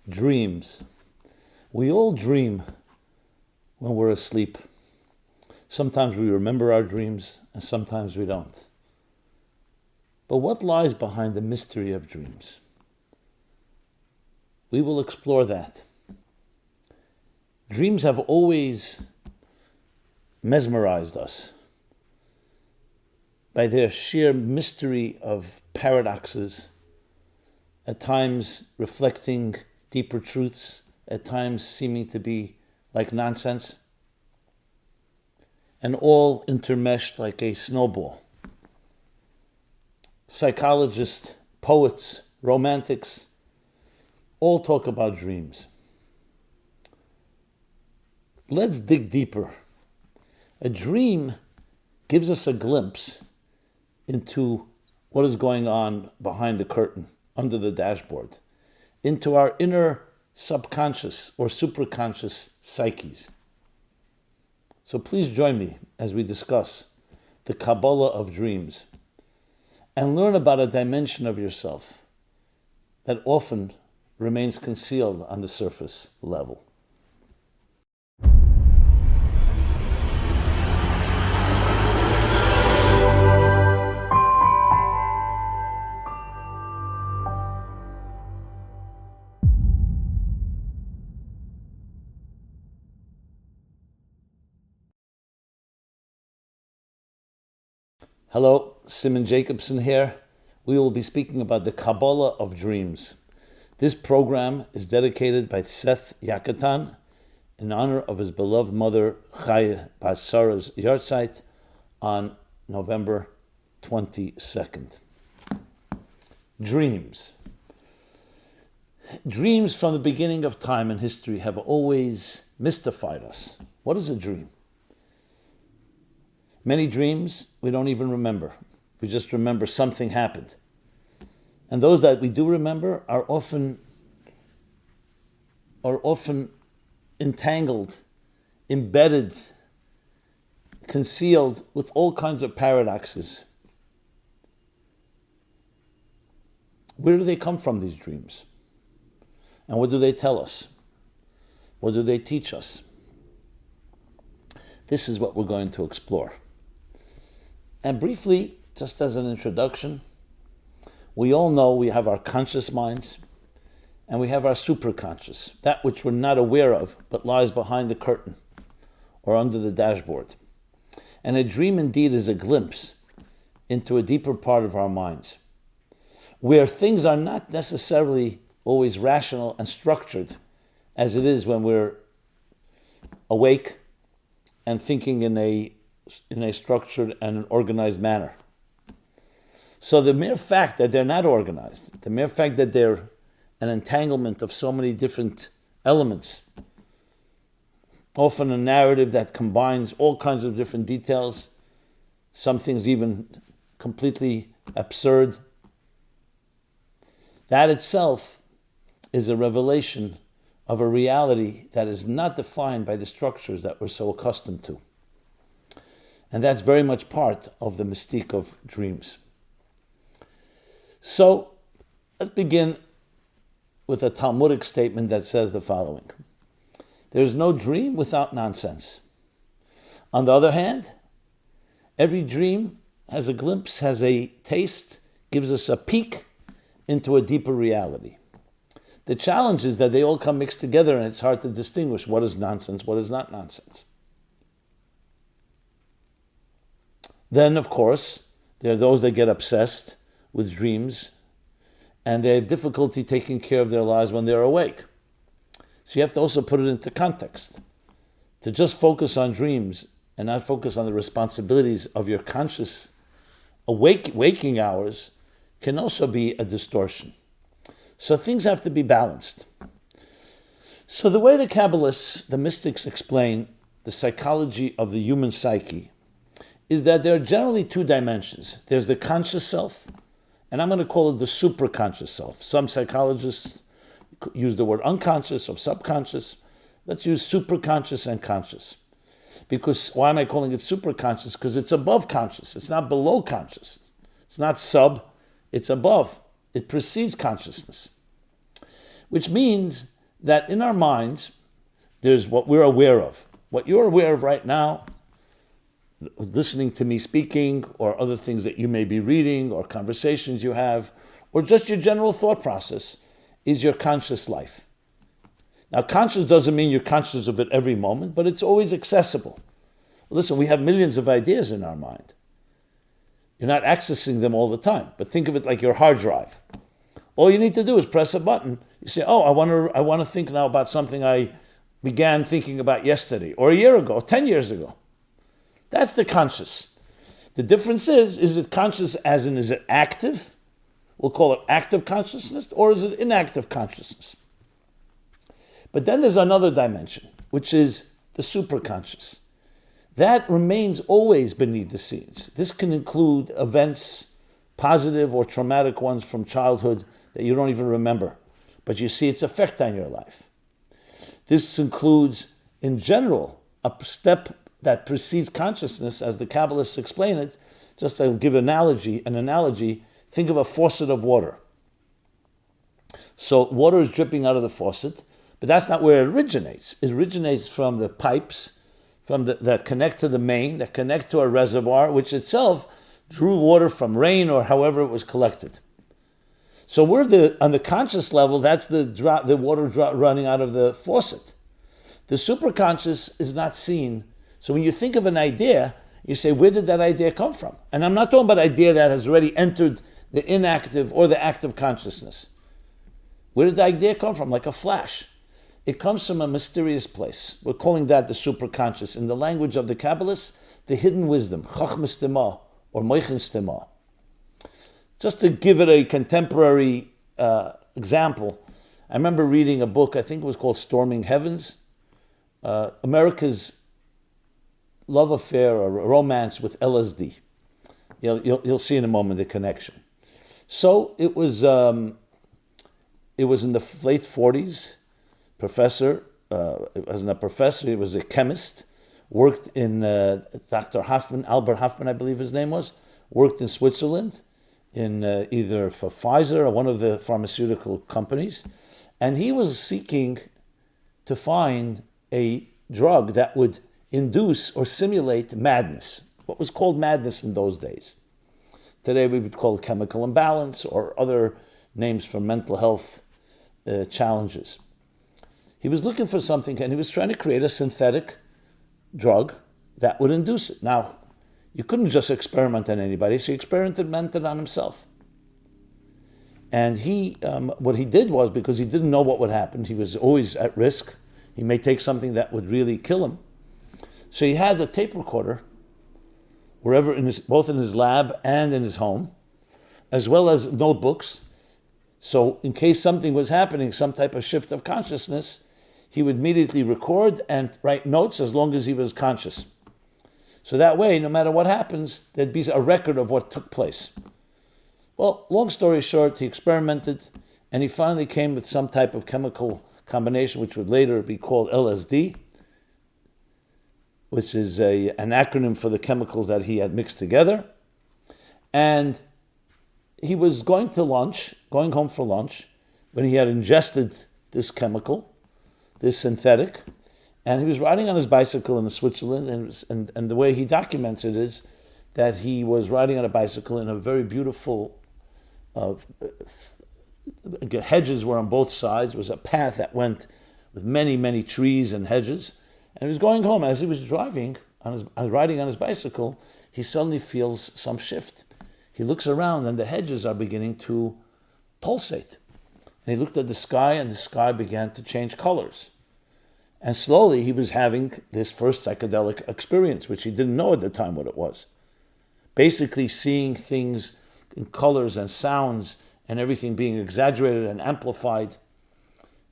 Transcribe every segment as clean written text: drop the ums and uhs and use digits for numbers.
Dreams. We all dream when we're asleep. Sometimes we remember our dreams and sometimes we don't. But what lies behind the mystery of dreams? We will explore that. Dreams have always mesmerized us by their sheer mystery of paradoxes, at times reflecting deeper truths, at times seeming to be like nonsense, and all intermeshed like a snowball. Psychologists, poets, romantics, all talk about dreams. Let's dig deeper. A dream gives us a glimpse into what is going on behind the curtain, under the dashboard, into our inner subconscious or superconscious psyches. So please join me as we discuss the Kabbalah of Dreams and learn about a dimension of yourself that often remains concealed on the surface level. Hello, Simon Jacobson here. We will be speaking about the Kabbalah of Dreams. This program is dedicated by Seth Yakatan in honor of his beloved mother, Chaya Bas Sarah's yahrzeit on November 22nd. Dreams. Dreams from the beginning of time and history have always mystified us. What is a dream? Many dreams we don't even remember. We just remember something happened. And those that we do remember are often entangled, embedded, concealed with all kinds of paradoxes. Where do they come from, these dreams? And what do they tell us? What do they teach us? This is what we're going to explore. And briefly, just as an introduction, we all know we have our conscious minds and we have our superconscious, that which we're not aware of but lies behind the curtain or under the dashboard. And a dream indeed is a glimpse into a deeper part of our minds, where things are not necessarily always rational and structured as it is when we're awake and thinking in a structured and an organized manner. So the mere fact that they're not organized, the mere fact that they're an entanglement of so many different elements, often a narrative that combines all kinds of different details, some things even completely absurd, that itself is a revelation of a reality that is not defined by the structures that we're so accustomed to. And that's very much part of the mystique of dreams. So, let's begin with a Talmudic statement that says the following. There is no dream without nonsense. On the other hand, every dream has a glimpse, has a taste, gives us a peek into a deeper reality. The challenge is that they all come mixed together and it's hard to distinguish what is nonsense, what is not nonsense. Then, of course, there are those that get obsessed with dreams and they have difficulty taking care of their lives when they're awake. So you have to also put it into context. To just focus on dreams and not focus on the responsibilities of your conscious waking hours can also be a distortion. So things have to be balanced. So the way the Kabbalists, the mystics, explain the psychology of the human psyche is that there are generally two dimensions. There's the conscious self, and I'm going to call it the superconscious self. Some psychologists use the word unconscious or subconscious. Let's use superconscious and conscious. Because why am I calling it superconscious? Because it's above conscious. It's not below conscious. It's not sub, it's above. It precedes consciousness. which means that in our minds, there's what we're aware of. What you're aware of right now, listening to me speaking, or other things that you may be reading, or conversations you have, or just your general thought process, is your conscious life. Now, conscious doesn't mean you're conscious of it every moment, but it's always accessible. Listen, we have millions of ideas in our mind. You're not accessing them all the time, but think of it like your hard drive. All you need to do is press a button. You say, oh, I want to think now about something I began thinking about yesterday, or a year ago, 10 years ago. That's the conscious. The difference is it conscious as in, is it active? We'll call it active consciousness, or is it inactive consciousness? But then there's another dimension, which is the superconscious. That remains always beneath the scenes. This can include events, positive or traumatic ones from childhood that you don't even remember, but you see its effect on your life. This includes, in general, a step that precedes consciousness, as the Kabbalists explain it. Just to give an analogy, think of a faucet of water. So water is dripping out of the faucet, but that's not where it originates. It originates from the pipes that connect to the main, that connect to a reservoir, which itself drew water from rain or however it was collected. So on the conscious level, that's the water running out of the faucet. The superconscious is not seen. So when you think of an idea, you say, where did that idea come from? And I'm not talking about an idea that has already entered the inactive or the active consciousness. Where did the idea come from? Like a flash. It comes from a mysterious place. We're calling that the superconscious. In the language of the Kabbalists, the hidden wisdom, chachmas tema or moichens tema. Just to give it a contemporary example, I remember reading a book, I think it was called Storming Heavens, America's love affair or romance with LSD. You'll see in a moment the connection. So it was in the late 40s. Professor, it wasn't a professor, he was a chemist, worked in Dr. Hoffman, Albert Hoffman, I believe his name was, worked in Switzerland, in either for Pfizer or one of the pharmaceutical companies, and he was seeking to find a drug that would induce or simulate madness, what was called madness in those days. Today we would call it chemical imbalance or other names for mental health challenges. He was looking for something, and he was trying to create a synthetic drug that would induce it. Now, you couldn't just experiment on anybody, so he experimented on himself. And what he did was, because he didn't know what would happen, he was always at risk. He may take something that would really kill him. So he had a tape recorder, wherever, both in his lab and in his home, as well as notebooks. So in case something was happening, some type of shift of consciousness, he would immediately record and write notes as long as he was conscious. So that way, no matter what happens, there'd be a record of what took place. Well, long story short, he experimented, and he finally came with some type of chemical combination, which would later be called LSD, which is an acronym for the chemicals that he had mixed together. And he was going home for lunch, when he had ingested this chemical, this synthetic, and he was riding on his bicycle in Switzerland, and the way he documents it is that he was riding on a bicycle in a very beautiful, hedges were on both sides. There was a path that went with many, many trees and hedges, and he was going home. As he was riding on his bicycle, he suddenly feels some shift. He looks around, and the hedges are beginning to pulsate. And he looked at the sky, and the sky began to change colors. And slowly he was having this first psychedelic experience, which he didn't know at the time what it was. Basically seeing things in colors and sounds and everything being exaggerated and amplified.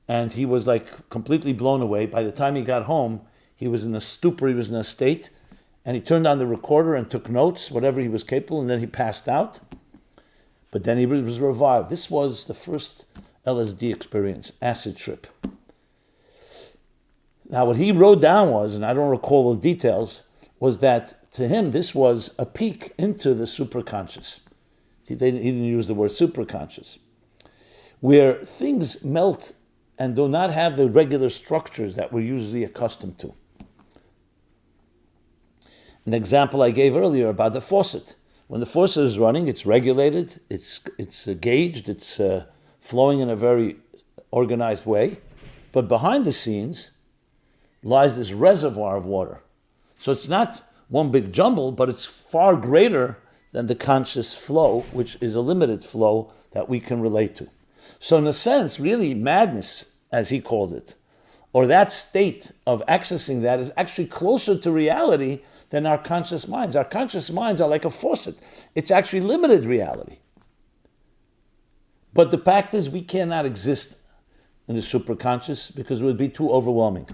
And he was like completely blown away. By the time he got home, he was in a stupor, he was in a state, and he turned on the recorder and took notes, whatever he was capable, and then he passed out. But then he was revived. This was the first LSD experience, acid trip. Now, what he wrote down was, and I don't recall the details, was that to him, this was a peek into the superconscious. He didn't use the word superconscious, where things melt and do not have the regular structures that we're usually accustomed to. An example I gave earlier about the faucet. When the faucet is running, it's regulated, it's gauged, it's flowing in a very organized way. But behind the scenes lies this reservoir of water. So it's not one big jumble, but it's far greater than the conscious flow, which is a limited flow that we can relate to. So in a sense, really madness, as he called it, or that state of accessing that is actually closer to reality than our conscious minds. Our conscious minds are like a faucet. It's actually limited reality. But the fact is we cannot exist in the superconscious because it would be too overwhelming.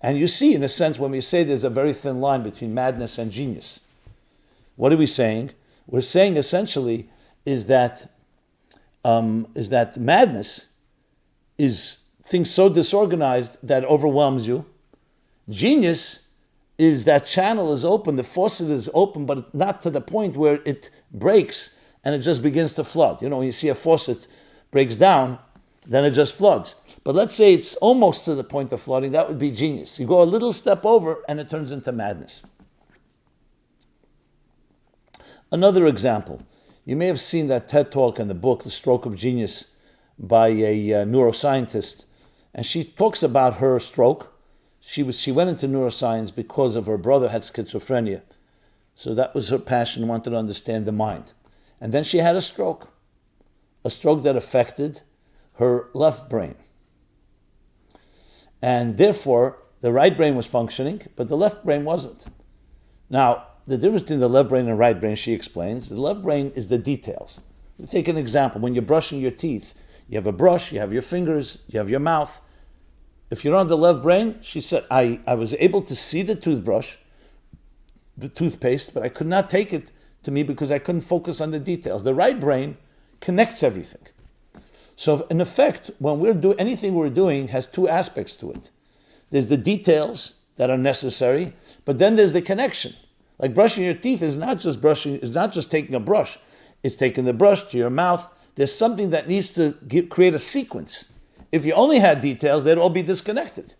And you see, in a sense, when we say there's a very thin line between madness and genius, what are we saying? We're saying essentially is that madness is things so disorganized that overwhelms you. Genius is that channel is open, the faucet is open, but not to the point where it breaks and it just begins to flood. You know, when you see a faucet breaks down, then it just floods. But let's say it's almost to the point of flooding, that would be genius. You go a little step over and it turns into madness. Another example, you may have seen that TED Talk in the book, The Stroke of Genius, by a neuroscientist, and she talks about her stroke. She went into neuroscience because of her brother had schizophrenia. So that was her passion, wanted to understand the mind. And then she had a stroke that affected her left brain. And therefore, the right brain was functioning, but the left brain wasn't. Now, the difference between the left brain and right brain, she explains, the left brain is the details. Let's take an example. When you're brushing your teeth, you have a brush, you have your fingers, you have your mouth. If you're on the left brain, she said, I was able to see the toothbrush, the toothpaste, but I could not take it to me because I couldn't focus on the details. The right brain connects everything. So in effect, when anything we're doing has two aspects to it. There's the details that are necessary, but then there's the connection. Like brushing your teeth is not just taking a brush. It's taking the brush to your mouth. There's something that needs to create a sequence. If you only had details, they'd all be disconnected.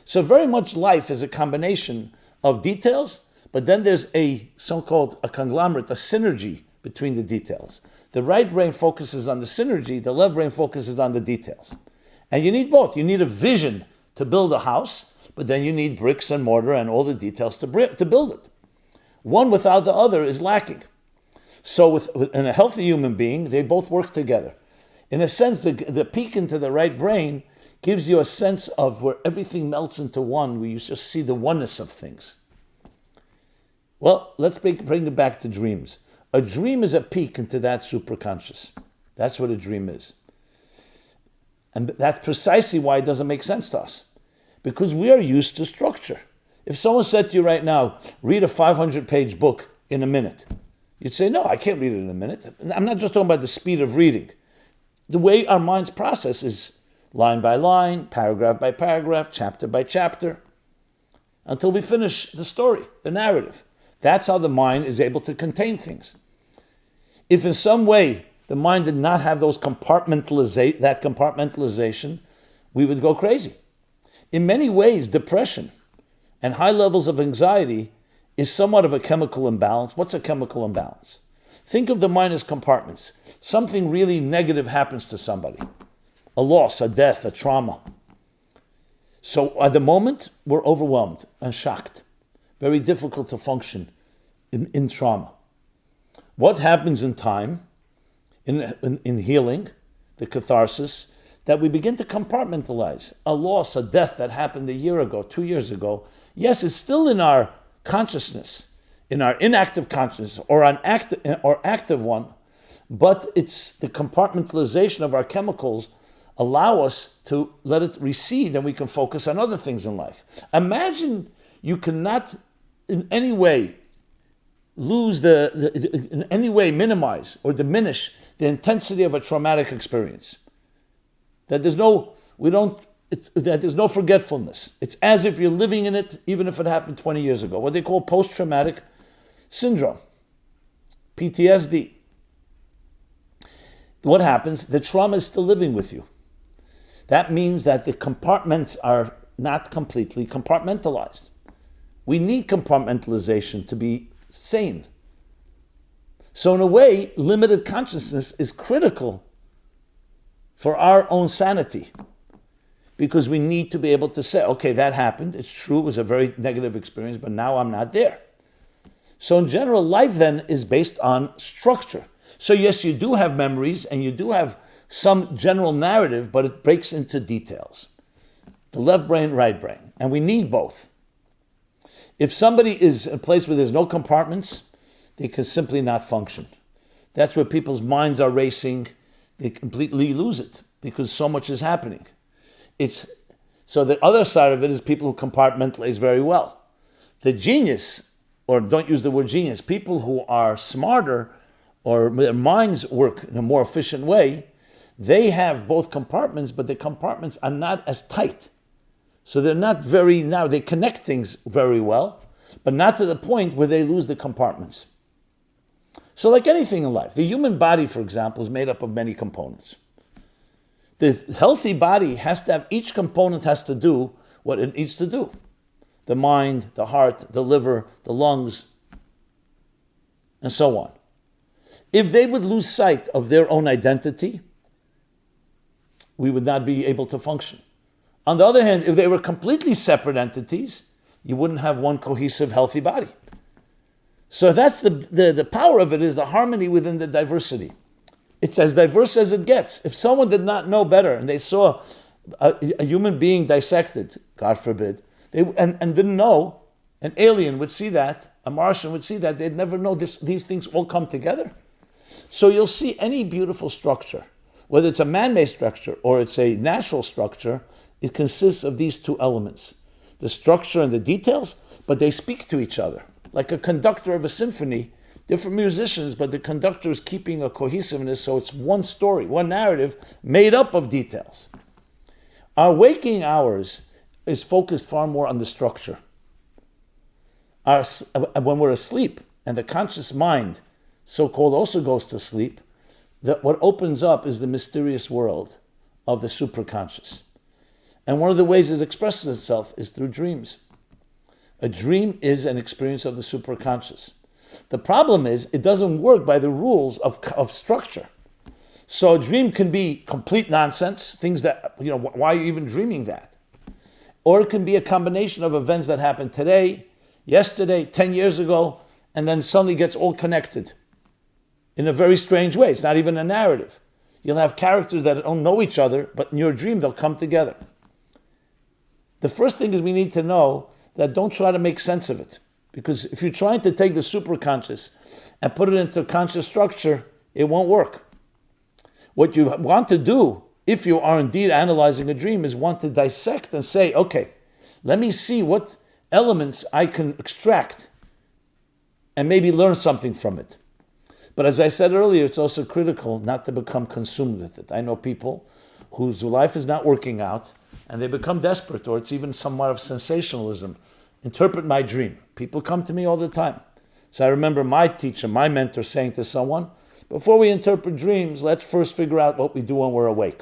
So very much life is a combination of details, but then there's a so-called a conglomerate, a synergy between the details. The right brain focuses on the synergy, the left brain focuses on the details. And you need both. You need a vision to build a house, but then you need bricks and mortar and all the details to build it. One without the other is lacking. So in a healthy human being, they both work together. In a sense, the peek into the right brain gives you a sense of where everything melts into one, where you just see the oneness of things. Well, let's bring it back to dreams. A dream is a peek into that superconscious. That's what a dream is. And that's precisely why it doesn't make sense to us. Because we are used to structure. If someone said to you right now, read a 500-page book in a minute, you'd say, no, I can't read it in a minute. I'm not just talking about the speed of reading. The way our minds process is line by line, paragraph by paragraph, chapter by chapter, until we finish the story, the narrative. That's how the mind is able to contain things. If in some way the mind did not have that compartmentalization, we would go crazy. In many ways, depression and high levels of anxiety is somewhat of a chemical imbalance. What's a chemical imbalance? Think of the mind as compartments. Something really negative happens to somebody. A loss, a death, a trauma. So at the moment, we're overwhelmed and shocked. Very difficult to function in trauma. What happens in time, in healing, the catharsis, that we begin to compartmentalize. A loss, a death that happened a year ago, 2 years ago. Yes, it's still in our consciousness, in our inactive consciousness or active one, but it's the compartmentalization of our chemicals allow us to let it recede and we can focus on other things in life. Imagine you cannot in any way in any way minimize or diminish the intensity of a traumatic experience. That there's no forgetfulness. It's as if you're living in it, even if it happened 20 years ago. What they call post-traumatic syndrome, PTSD. What happens? The trauma is still living with you. That means that the compartments are not completely compartmentalized. We need compartmentalization to be sane. So in a way, limited consciousness is critical for our own sanity, because we need to be able to say, okay, that happened, it's true, it was a very negative experience, but now I'm not there. So in general, life then is based on structure. So yes, you do have memories and you do have some general narrative, but it breaks into details. The left brain, right brain, and we need both. If somebody is in a place where there's no compartments, they can simply not function. That's where people's minds are racing. They completely lose it because so much is happening. So the other side of it is people who compartmentalize very well. The genius, or don't use the word genius, people who are smarter or their minds work in a more efficient way, they have both compartments, but the compartments are not as tight. So they're not very narrow. They connect things very well, but not to the point where they lose the compartments. So like anything in life, the human body, for example, is made up of many components. The healthy body has to have, each component has to do what it needs to do. The mind, the heart, the liver, the lungs, and so on. If they would lose sight of their own identity, we would not be able to function. On the other hand, if they were completely separate entities, you wouldn't have one cohesive, healthy body. So that's the power of it, is the harmony within the diversity. It's as diverse as it gets. If someone did not know better and they saw a human being dissected, God forbid, and didn't know, an alien would see that, a Martian would see that, they'd never know these things all come together. So you'll see any beautiful structure, whether it's a man-made structure or it's a natural structure, it consists of these two elements, the structure and the details, but they speak to each other. Like a conductor of a symphony, different musicians, but the conductor is keeping a cohesiveness, so it's one story, one narrative made up of details. Our waking hours is focused far more on the structure. When we're asleep and the conscious mind, so-called, also goes to sleep, what opens up is the mysterious world of the superconscious. And one of the ways it expresses itself is through dreams. A dream is an experience of the superconscious. The problem is it doesn't work by the rules of structure. So a dream can be complete nonsense, things that, why are you even dreaming that? Or it can be a combination of events that happened today, yesterday, 10 years ago, and then suddenly gets all connected in a very strange way. It's not even a narrative. You'll have characters that don't know each other, but in your dream they'll come together. The first thing is we need to know that don't try to make sense of it. Because if you're trying to take the superconscious and put it into conscious structure, it won't work. What you want to do, if you are indeed analyzing a dream, is want to dissect and say, okay, let me see what elements I can extract and maybe learn something from it. But as I said earlier, it's also critical not to become consumed with it. I know people whose life is not working out and they become desperate, or it's even somewhat of sensationalism. Interpret my dream. People come to me all the time. So I remember my teacher, my mentor, saying to someone, before we interpret dreams, let's first figure out what we do when we're awake.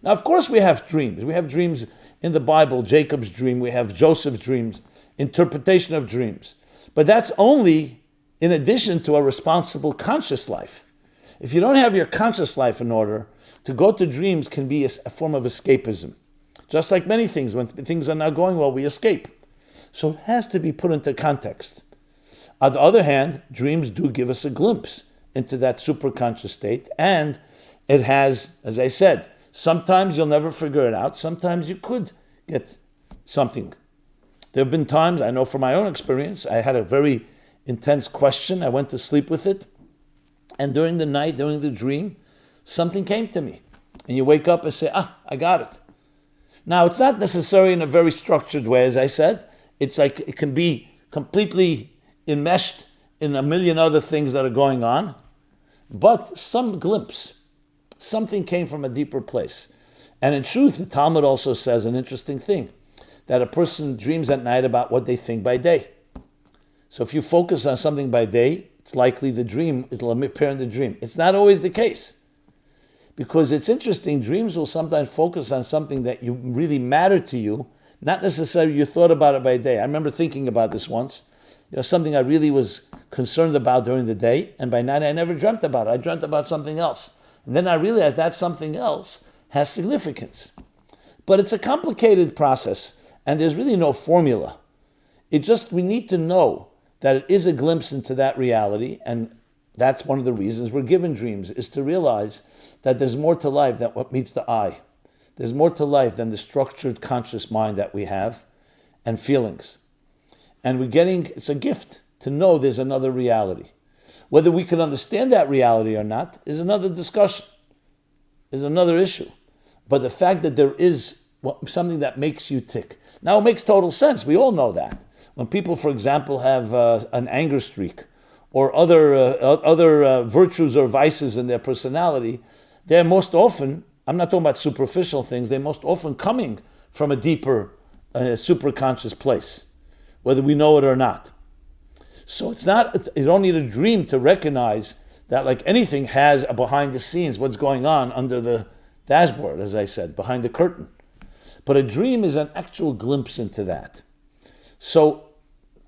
Now, of course, we have dreams. We have dreams in the Bible, Jacob's dream. We have Joseph's dreams, interpretation of dreams. But that's only in addition to a responsible conscious life. If you don't have your conscious life in order, to go to dreams can be a form of escapism. Just like many things, when things are not going well, we escape. So it has to be put into context. On the other hand, dreams do give us a glimpse into that superconscious state, and it has, as I said, sometimes you'll never figure it out, sometimes you could get something. There have been times, I know from my own experience, I had a very intense question, I went to sleep with it, and during the night, during the dream, something came to me. And you wake up and say, I got it. Now, it's not necessarily in a very structured way, as I said. It's like it can be completely enmeshed in a million other things that are going on. But some glimpse, something came from a deeper place. And in truth, the Talmud also says an interesting thing, that a person dreams at night about what they think by day. So if you focus on something by day, it's likely the dream, it'll appear in the dream. It's not always the case. Because it's interesting, dreams will sometimes focus on something that you really matter to you, not necessarily you thought about it by day. I remember thinking about this once, something I really was concerned about during the day, and by night I never dreamt about it. I dreamt about something else. And then I realized that something else has significance. But it's a complicated process, and there's really no formula. We need to know that it is a glimpse into that reality, and that's one of the reasons we're given dreams, is to realize that there's more to life than what meets the eye. There's more to life than the structured conscious mind that we have and feelings. And it's a gift to know there's another reality. Whether we can understand that reality or not is another discussion, is another issue. But the fact that there is something that makes you tick. Now it makes total sense. We all know that. When people, for example, have an anger streak or other virtues or vices in their personality, they're most often, I'm not talking about superficial things, they're most often coming from a deeper, superconscious place, whether we know it or not. So you don't need a dream to recognize that, like anything, has a behind the scenes, what's going on under the dashboard, as I said, behind the curtain. But a dream is an actual glimpse into that. So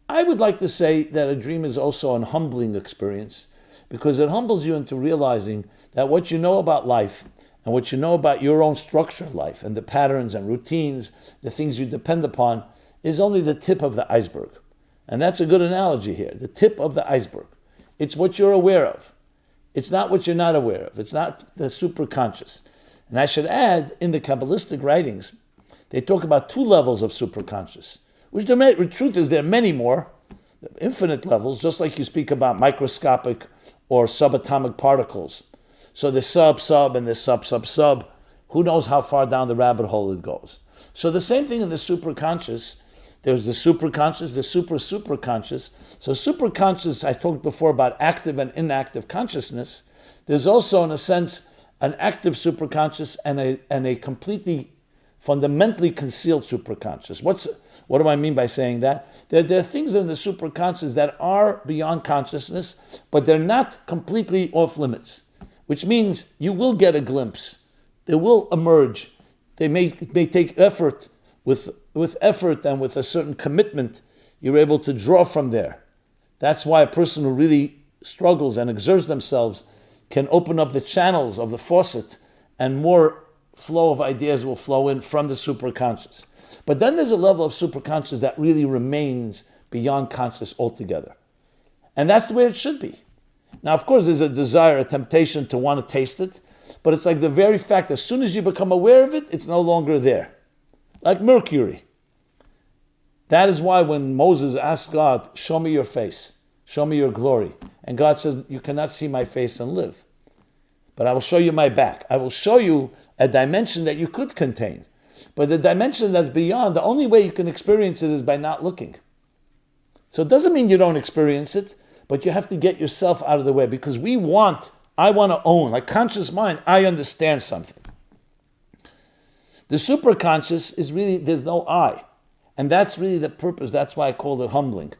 I would like to say that a dream is also an humbling experience, because it humbles you into realizing that what you know about life and what you know about your own structure of life and the patterns and routines, the things you depend upon, is only the tip of the iceberg. And that's a good analogy here, the tip of the iceberg. It's what you're aware of. It's not what you're not aware of. It's not the superconscious. And I should add, in the Kabbalistic writings, they talk about 2 levels of superconscious, which the truth is there are many more, infinite levels, just like you speak about microscopic or subatomic particles. So the sub, and the sub. Who knows how far down the rabbit hole it goes. So the same thing in the superconscious. There's the superconscious, the superconscious. So superconscious, I talked before about active and inactive consciousness. There's also, in a sense, an active superconscious and a completely, fundamentally concealed superconscious. What do I mean by saying that? There are things in the superconscious that are beyond consciousness, but they're not completely off limits, which means you will get a glimpse. They will emerge. They may take effort. With effort and with a certain commitment, you're able to draw from there. That's why a person who really struggles and exerts themselves can open up the channels of the faucet, and more flow of ideas will flow in from the superconscious. But then there's a level of superconscious that really remains beyond conscious altogether. And that's the way it should be. Now, of course, there's a desire, a temptation to want to taste it, but it's like the very fact, as soon as you become aware of it, it's no longer there. Like mercury. That is why when Moses asked God, show me your face, show me your glory. And God says, you cannot see my face and live. But I will show you my back. I will show you a dimension that you could contain. But the dimension that's beyond, the only way you can experience it is by not looking. So it doesn't mean you don't experience it, but you have to get yourself out of the way, because I want to own, like conscious mind, I understand something. The superconscious is really, there's no I. And that's really the purpose. That's why I called it humbling.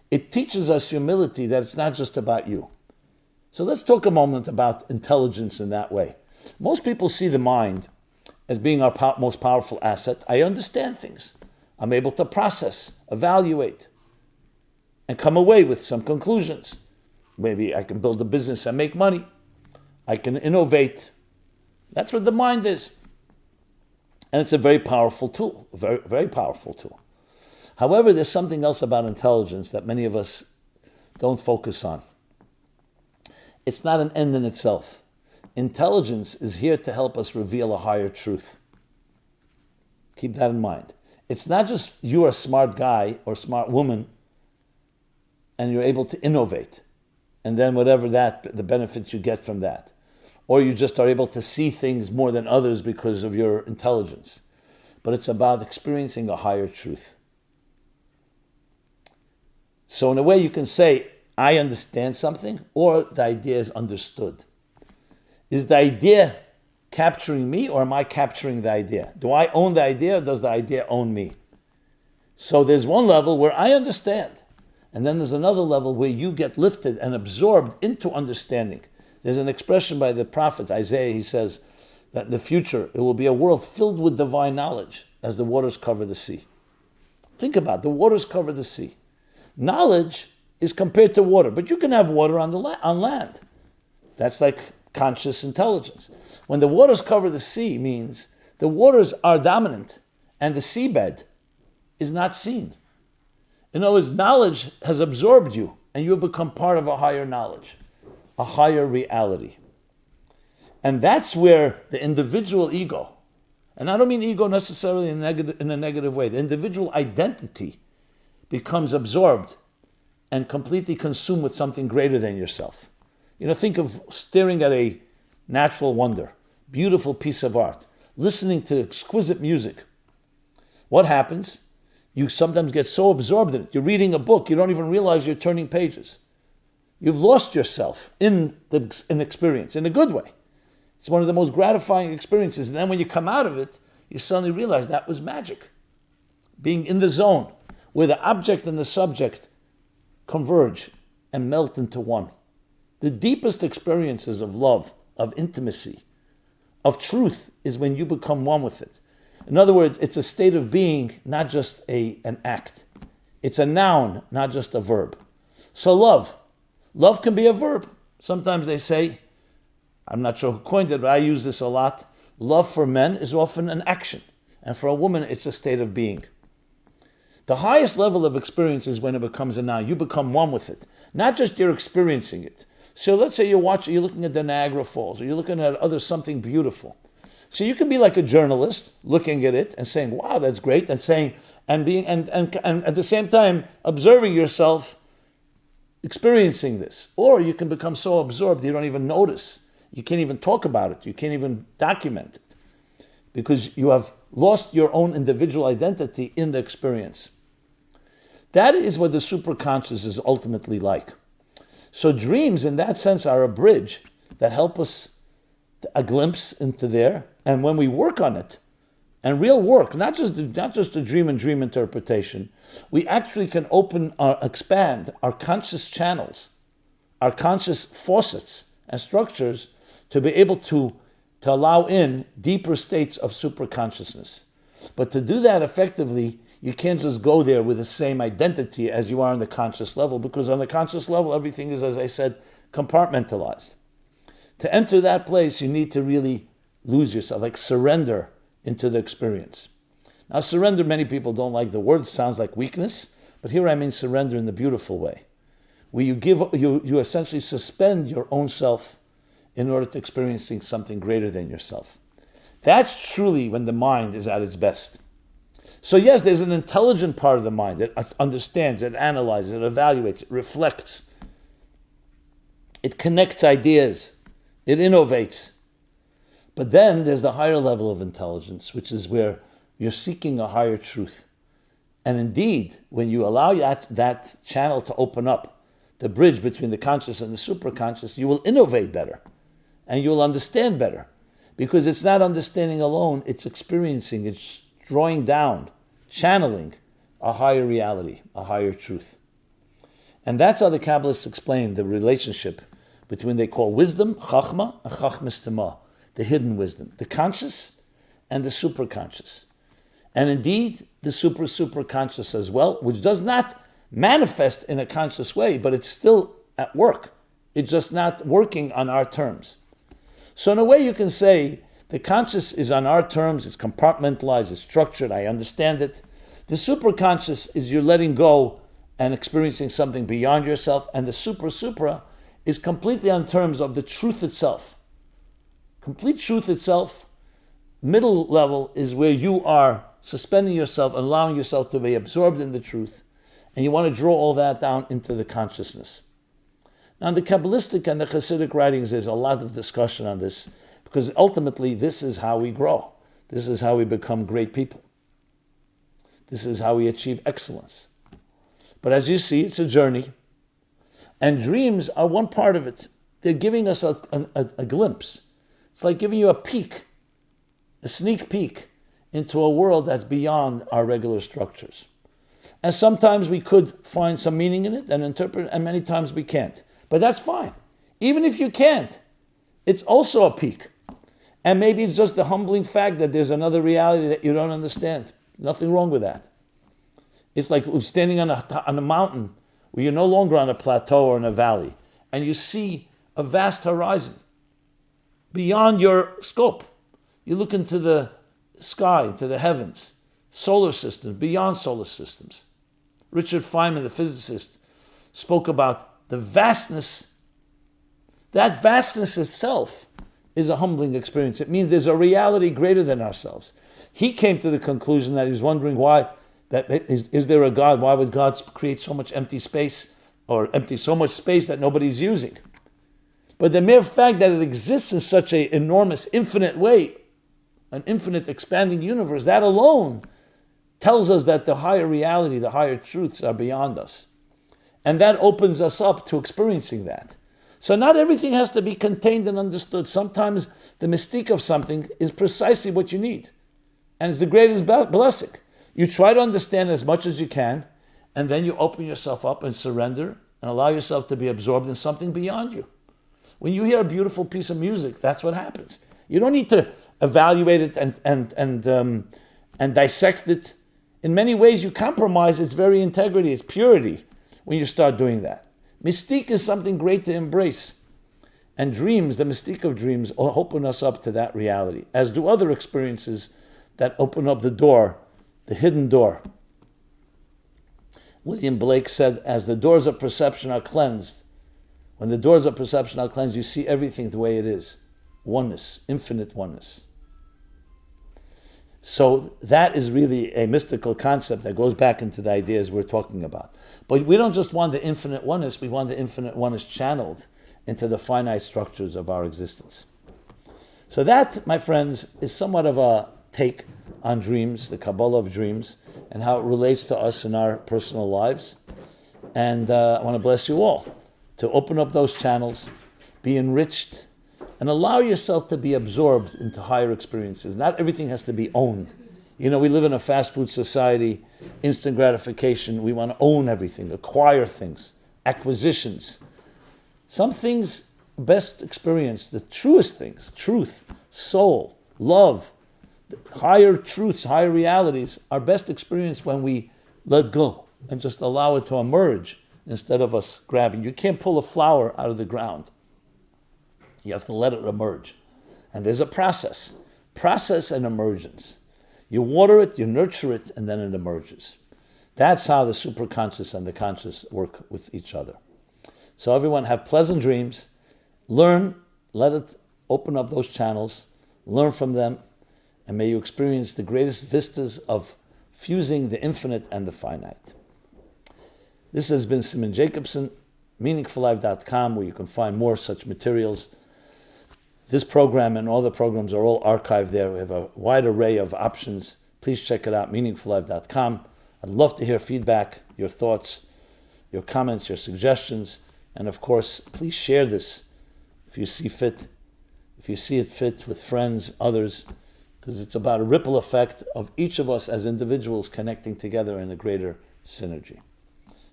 It teaches us humility, that it's not just about you. So let's talk a moment about intelligence in that way. Most people see the mind as being our most powerful asset. I understand things. I'm able to process, evaluate, and come away with some conclusions. Maybe I can build a business and make money. I can innovate. That's what the mind is. And it's a very powerful tool, a very, very powerful tool. However, there's something else about intelligence that many of us don't focus on. It's not an end in itself. Intelligence is here to help us reveal a higher truth. Keep that in mind. It's not just you're a smart guy or smart woman and you're able to innovate, and then whatever the benefits you get from that. Or you just are able to see things more than others because of your intelligence. But it's about experiencing a higher truth. So in a way you can say, I understand something, or the idea is understood. Is the idea capturing me, or am I capturing the idea? Do I own the idea, or does the idea own me? So there's one level where I understand, and then there's another level where you get lifted and absorbed into understanding. There's an expression by the prophet Isaiah, he says, that in the future it will be a world filled with divine knowledge as the waters cover the sea. Think about it. The waters cover the sea. Knowledge is compared to water, but you can have water on land. That's like conscious intelligence. When the waters cover the sea means the waters are dominant and the seabed is not seen. In other words, knowledge has absorbed you and you have become part of a higher knowledge, a higher reality. And that's where the individual ego, and I don't mean ego necessarily in a negative way, the individual identity becomes absorbed and completely consumed with something greater than yourself. Think of staring at a natural wonder, beautiful piece of art, listening to exquisite music. What happens? You sometimes get so absorbed in it. You're reading a book, you don't even realize you're turning pages. You've lost yourself in an experience, in a good way. It's one of the most gratifying experiences. And then when you come out of it, you suddenly realize that was magic. Being in the zone, where the object and the subject converge and melt into one. The deepest experiences of love, of intimacy, of truth is when you become one with it. In other words, it's a state of being, not just an act. It's a noun, not just a verb. So love can be a verb. Sometimes they say, I'm not sure who coined it, but I use this a lot. Love for men is often an action. And for a woman, it's a state of being. The highest level of experience is when it becomes a noun. You become one with it. Not just you're experiencing it. So let's say you're looking at the Niagara Falls, or you're looking at something beautiful. So you can be like a journalist, looking at it and saying, wow, that's great, and saying, and at the same time observing yourself experiencing this. Or you can become so absorbed you don't even notice. You can't even talk about it. You can't even document it because you have lost your own individual identity in the experience. That is what the superconscious is ultimately like. So dreams, in that sense, are a bridge that help us, a glimpse into there. And when we work on it, and real work, not just the dream and dream interpretation, we actually can expand our conscious channels, our conscious faucets and structures to be able to allow in deeper states of superconsciousness. But to do that effectively, you can't just go there with the same identity as you are on the conscious level, because on the conscious level, everything is, as I said, compartmentalized. To enter that place, you need to really lose yourself, like surrender into the experience. Now, surrender, many people don't like the word, it sounds like weakness, but here I mean surrender in the beautiful way, where you essentially suspend your own self in order to experiencing something greater than yourself. That's truly when the mind is at its best. So yes, there's an intelligent part of the mind that understands, it analyzes, it evaluates, it reflects, it connects ideas, it innovates. But then there's the higher level of intelligence, which is where you're seeking a higher truth. And indeed, when you allow that channel to open up, the bridge between the conscious and the superconscious, you will innovate better and you'll understand better. Because it's not understanding alone, it's experiencing, it's drawing down, channeling a higher reality, a higher truth. And that's how the Kabbalists explain the relationship between, they call wisdom, chachma, and chachmas tema, the hidden wisdom, the conscious and the superconscious. And indeed, the superconscious as well, which does not manifest in a conscious way, but it's still at work. It's just not working on our terms. So in a way you can say the conscious is on our terms, it's compartmentalized, it's structured, I understand it. The superconscious is you're letting go and experiencing something beyond yourself, and the supra is completely on terms of the truth itself. Complete truth itself. Middle level is where you are suspending yourself and allowing yourself to be absorbed in the truth, and you want to draw all that down into the consciousness. Now, in the Kabbalistic and the Hasidic writings, there's a lot of discussion on this, because ultimately this is how we grow. This is how we become great people. This is how we achieve excellence. But as you see, it's a journey, and dreams are one part of it. They're giving us a glimpse. It's like giving you a peek, a sneak peek into a world that's beyond our regular structures. And sometimes we could find some meaning in it and interpret it, and many times we can't. But that's fine. Even if you can't, it's also a peek. And maybe it's just the humbling fact that there's another reality that you don't understand. Nothing wrong with that. It's like standing on a mountain where you're no longer on a plateau or in a valley, and you see a vast horizon beyond your scope. You look into the sky, to the heavens, solar systems, beyond solar systems. Richard Feynman, the physicist, spoke about the vastness. That vastness itself is a humbling experience. It means there's a reality greater than ourselves. He came to the conclusion that he was wondering why, is there a God? Why would God create so much empty space, or empty so much space that nobody's using? But the mere fact that it exists in such an enormous, infinite way, an infinite expanding universe, that alone tells us that the higher reality, the higher truths are beyond us. And that opens us up to experiencing that. So not everything has to be contained and understood. Sometimes the mystique of something is precisely what you need. And it's the greatest blessing. You try to understand as much as you can, and then you open yourself up and surrender and allow yourself to be absorbed in something beyond you. When you hear a beautiful piece of music, that's what happens. You don't need to evaluate it and dissect it. In many ways, you compromise its very integrity, its purity, when you start doing that. Mystique is something great to embrace. And dreams, the mystique of dreams, open us up to that reality, as do other experiences that open up the door, the hidden door. William Blake said, as the doors of perception are cleansed, when the doors of perception are cleansed, you see everything the way it is. Oneness, infinite oneness. So that is really a mystical concept that goes back into the ideas we're talking about. But we don't just want the infinite oneness, we want the infinite oneness channeled into the finite structures of our existence. So that, my friends, is somewhat of a take on dreams, the Kabbalah of Dreams, and how it relates to us in our personal lives. And I want to bless you all to open up those channels, be enriched, and allow yourself to be absorbed into higher experiences. Not everything has to be owned. You know, we live in a fast food society, instant gratification. We want to own everything, acquire things, acquisitions. Some things best experienced, the truest things, truth, soul, love, higher truths, higher realities are best experienced when we let go and just allow it to emerge instead of us grabbing. You can't pull a flower out of the ground. You have to let it emerge. And there's a process and emergence. You water it, you nurture it, and then it emerges. That's how the superconscious and the conscious work with each other. So everyone, have pleasant dreams. Learn, let it open up those channels, learn from them, and may you experience the greatest vistas of fusing the infinite and the finite. This has been Simon Jacobson, meaningfullife.com, where you can find more such materials. This program and all the programs are all archived there. We have a wide array of options. Please check it out, meaningfullife.com. I'd love to hear feedback, your thoughts, your comments, your suggestions. And of course, please share this if you see fit, if you see it fit with friends, others, because it's about a ripple effect of each of us as individuals connecting together in a greater synergy.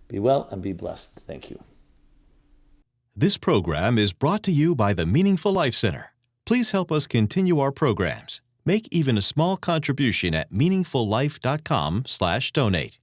Be well and be blessed. Thank you. This program is brought to you by the Meaningful Life Center. Please help us continue our programs. Make even a small contribution at meaningfullife.com/donate.